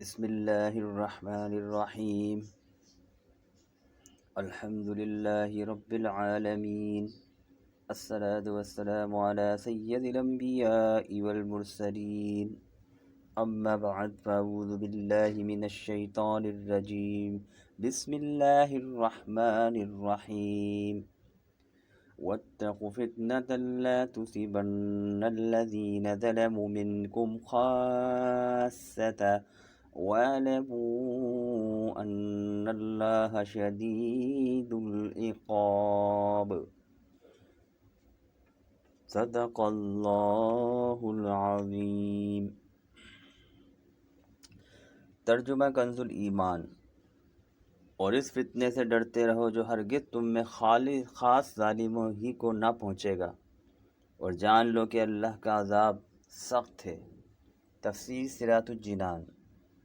बिस्मिल्लाहिर्रहमानिर्रहीम। अल्हम्दुलिल्लाहि रब्बिल आलमीन। अस्सलातु वस्सलामु अला सय्यदिल अंबियाइ वल मुरसलीन। अम्मा बअद फ़अऊज़ु बिल्लाहि मिनश शैतानिर रजीम। बिस्मिल्लाहिर्रहमानिर्रहीम। वत्तक़ु फ़ित्नतन ला तुसिबन्नल्लज़ीन ज़लमू मिनकुम ख़ास्सतन वअलमू अन्नल्लाह शदीदुल इक़ाब। सदक़ल्लाहुल अज़ीम। तर्जुमा कंजुल ईमान। और इस फितने से डरते रहो जो हरगिज़ तुम में ख़ास ज़ालिमों ही को ना पहुँचेगा, और जान लो कि अल्लाह का अज़ाब सख्त है। तफ़सीर सिरातुल जिनान।